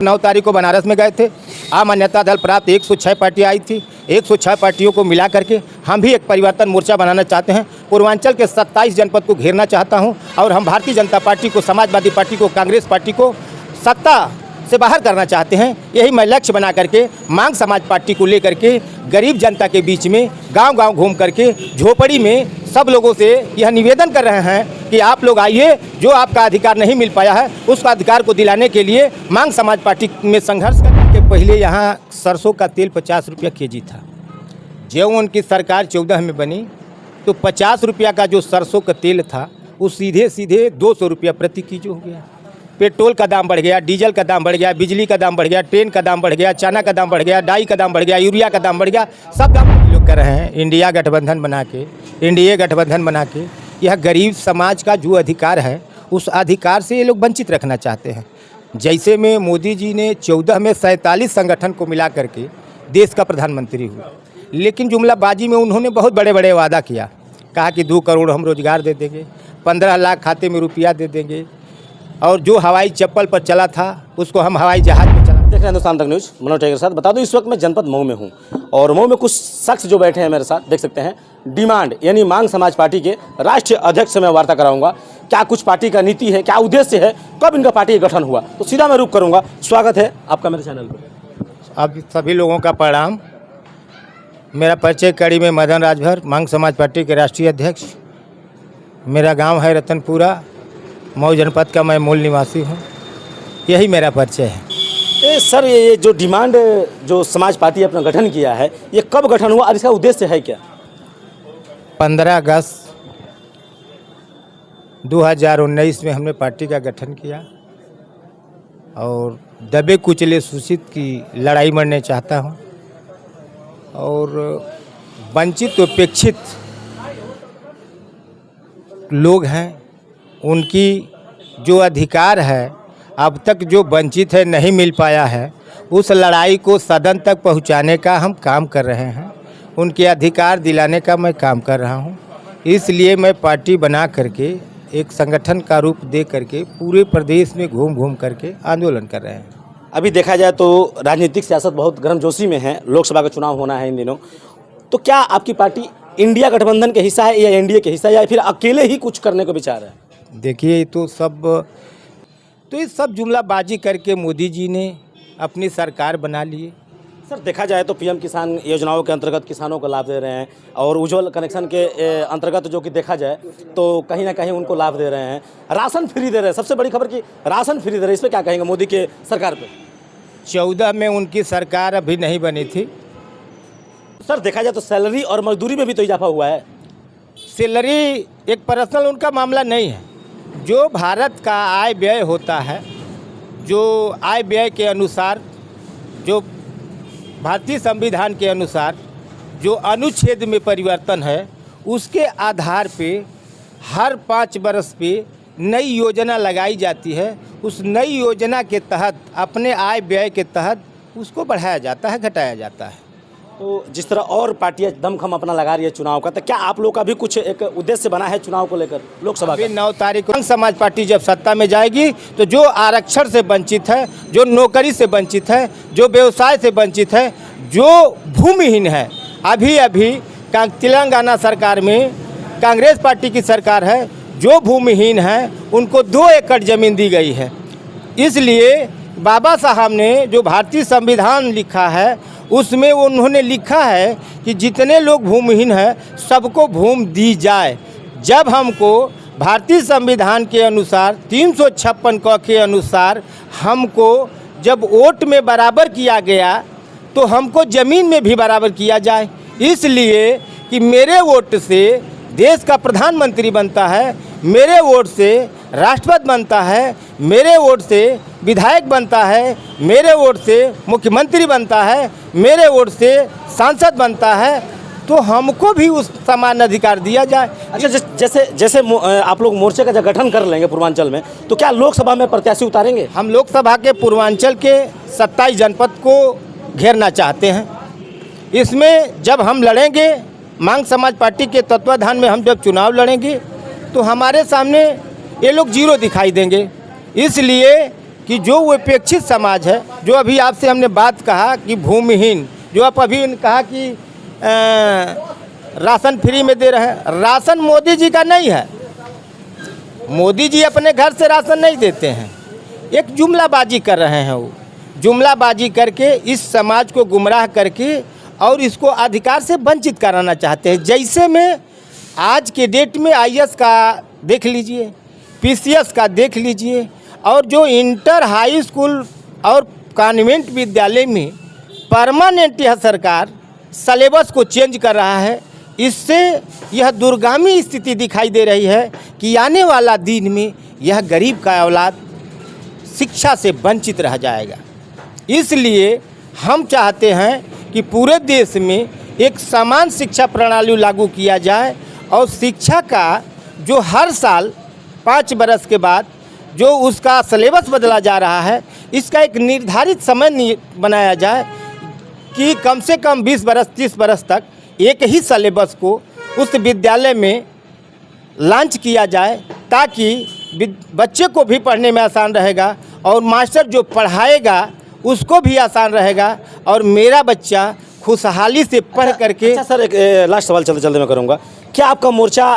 9 तारीख को बनारस में गए थे। आम मान्यता दल प्राप्त 106 पार्टी आई थी। 106 पार्टियों को मिला करके हम भी एक परिवर्तन मोर्चा बनाना चाहते हैं। पूर्वांचल के 27 जनपद को घेरना चाहता हूं और हम भारतीय जनता पार्टी को, समाजवादी पार्टी को, कांग्रेस पार्टी को सत्ता से बाहर करना चाहते हैं। यही मैं लक्ष्य बना करके मांग समाज पार्टी को लेकर के गरीब जनता के बीच में गांव-गांव घूम करके झोपड़ी में सब लोगों से यह निवेदन कर रहे हैं कि आप लोग आइए, जो आपका अधिकार नहीं मिल पाया है उस अधिकार को दिलाने के लिए मांग समाज पार्टी में संघर्ष करने के पहले यहाँ सरसों का तेल 50 रुपया केजी था। जब उनकी सरकार 14 में बनी तो 50 रुपया का जो सरसों का तेल था वो सीधे सीधे 200 रुपया प्रति केजी हो गया। पेट्रोल का दाम बढ़ गया, डीजल का दाम बढ़ गया, बिजली का दाम बढ़ गया, ट्रेन का दाम बढ़ गया, चना का दाम बढ़ गया, डाई का दाम बढ़ गया, यूरिया का दाम बढ़ गया। सब दाम लोग कर रहे हैं। इंडिया गठबंधन बना के, एनडीए गठबंधन बना के यह गरीब समाज का जो अधिकार है उस अधिकार से ये लोग वंचित रखना चाहते हैं। जैसे में मोदी जी ने 14 में 47 संगठन को मिला करके देश का प्रधानमंत्री हुए, लेकिन जुमलाबाजी में उन्होंने बहुत बड़े बड़े वादा किया। कहा कि 2 करोड़ हम रोजगार दे देंगे, 15 लाख खाते में रुपया दे देंगे, और जो हवाई चप्पल पर चला था उसको हम हवाई जहाज में चला। देख रहे हैं हिंदुस्तान तक न्यूज़, मनोज टाइगर के साथ। बता दूं इस वक्त मैं जनपद मऊ में हूं और मऊ में कुछ शख्स जो बैठे हैं मेरे साथ, देख सकते हैं। डिमांड यानी मांग समाज पार्टी के राष्ट्रीय अध्यक्ष से मैं वार्ता कराऊंगा। क्या कुछ पार्टी का नीति है, क्या उद्देश्य है, कब इनका पार्टी का गठन हुआ, तो सीधा मैं रुक करूंगा। स्वागत है आपका मेरे चैनल पर। अब सभी लोगों का प्रणाम। मेरा परिचय कड़ी में मदन राजभर, मांग समाज पार्टी के राष्ट्रीय अध्यक्ष। मेरा गांव है रतनपुरा, मऊ जनपद का मैं मूल निवासी हूं। यही मेरा परिचय है। सर, ये जो डिमांड जो समाज पार्टी अपना गठन किया है, ये कब गठन हुआ और इसका उद्देश्य है क्या? 15 अगस्त 2019 में हमने पार्टी का गठन किया और दबे कुचले शोषित की लड़ाई लड़ने चाहता हूं और वंचित उपेक्षित लोग हैं, उनकी जो अधिकार है अब तक जो वंचित है, नहीं मिल पाया है, उस लड़ाई को सदन तक पहुंचाने का हम काम कर रहे हैं। उनके अधिकार दिलाने का मैं काम कर रहा हूं। इसलिए मैं पार्टी बना करके एक संगठन का रूप दे करके पूरे प्रदेश में घूम घूम करके आंदोलन कर रहे हैं। अभी देखा जाए तो राजनीतिक सियासत बहुत गर्मजोशी में है, लोकसभा का चुनाव होना है इन दिनों, तो क्या आपकी पार्टी इंडिया गठबंधन के हिस्सा है या एनडीए के हिस्सा है या फिर अकेले ही कुछ करने को विचार है? देखिए, ये सब जुमलाबाजी करके मोदी जी ने अपनी सरकार बना लिए। सर, देखा जाए तो पीएम किसान योजनाओं के अंतर्गत किसानों को लाभ दे रहे हैं और उज्ज्वल कनेक्शन के अंतर्गत जो कि देखा जाए तो कहीं ना कहीं उनको लाभ दे रहे हैं। राशन फ्री दे रहे हैं, सबसे बड़ी खबर कि राशन फ्री दे रहे हैं। इस पर क्या कहेंगे मोदी के सरकार पे? 14 में उनकी सरकार अभी नहीं बनी थी। सर, देखा जाए तो सैलरी और मजदूरी में भी तो इजाफा हुआ है। सैलरी एक पर्सनल उनका मामला नहीं है। जो भारत का आय व्यय होता है, जो आय व्यय के अनुसार, जो भारतीय संविधान के अनुसार जो अनुच्छेद में परिवर्तन है, उसके आधार पे हर 5 वर्ष पे नई योजना लगाई जाती है। उस नई योजना के तहत अपने आय व्यय के तहत उसको बढ़ाया जाता है, घटाया जाता है। तो जिस तरह और पार्टियां दमखम अपना लगा रही है चुनाव का, तो क्या आप लोग का भी कुछ एक उद्देश्य बना है चुनाव को लेकर लोकसभा का? 9 तारीख को समाज पार्टी जब सत्ता में जाएगी तो जो आरक्षण से वंचित है, जो नौकरी से वंचित है, जो व्यवसाय से वंचित है, जो भूमिहीन है, अभी तेलंगाना सरकार में कांग्रेस पार्टी की सरकार है, जो भूमिहीन है उनको 2 एकड़ ज़मीन दी गई है। इसलिए बाबा साहब ने जो भारतीय संविधान लिखा है उसमें उन्होंने लिखा है कि जितने लोग भूमिहीन हैं सबको भूमि दी जाए। जब हमको भारतीय संविधान के अनुसार 356 क के अनुसार हमको जब वोट में बराबर किया गया तो हमको ज़मीन में भी बराबर किया जाए। इसलिए कि मेरे वोट से देश का प्रधानमंत्री बनता है, मेरे वोट से राष्ट्रपति बनता है, मेरे वोट से विधायक बनता है, मेरे वोट से मुख्यमंत्री बनता है, मेरे वोट से सांसद बनता है, तो हमको भी उस समान अधिकार दिया जाए। अच्छा, जैसे आप लोग मोर्चे का जब गठन कर लेंगे पूर्वांचल में, तो क्या लोकसभा में प्रत्याशी उतारेंगे? हम लोकसभा के पूर्वांचल के 27 जनपद को घेरना चाहते हैं। इसमें जब हम लड़ेंगे, मांग समाज पार्टी के तत्वाधान में हम जब चुनाव लड़ेंगे तो हमारे सामने ये लोग जीरो दिखाई देंगे। इसलिए कि जो उपेक्षित समाज है, जो अभी आपसे हमने बात कहा कि भूमिहीन, जो आप अभी कहा कि राशन फ्री में दे रहे हैं, राशन मोदी जी का नहीं है। मोदी जी अपने घर से राशन नहीं देते हैं, एक जुमलाबाजी कर रहे हैं। वो जुमलाबाजी करके इस समाज को गुमराह करके और इसको अधिकार से वंचित कराना चाहते हैं। जैसे में आज के डेट में आईएएस का देख लीजिए, पीसीएस का देख लीजिए, और जो इंटर हाई स्कूल और कॉन्वेंट विद्यालय में परमानेंट यह सरकार सिलेबस को चेंज कर रहा है। इससे यह दूरगामी स्थिति दिखाई दे रही है कि आने वाला दिन में यह गरीब का औलाद शिक्षा से वंचित रह जाएगा। इसलिए हम चाहते हैं कि पूरे देश में एक समान शिक्षा प्रणाली लागू किया जाए और शिक्षा का जो हर साल 5 बरस के बाद जो उसका सिलेबस बदला जा रहा है, इसका एक निर्धारित समय बनाया जाए कि कम से कम 20 बरस 30 बरस तक एक ही सिलेबस को उस विद्यालय में लॉन्च किया जाए, ताकि बच्चे को भी पढ़ने में आसान रहेगा और मास्टर जो पढ़ाएगा उसको भी आसान रहेगा और मेरा बच्चा खुशहाली से पढ़ करके। अच्छा सर, एक लास्ट सवाल चलते चलते मैं करूँगा, क्या आपका मोर्चा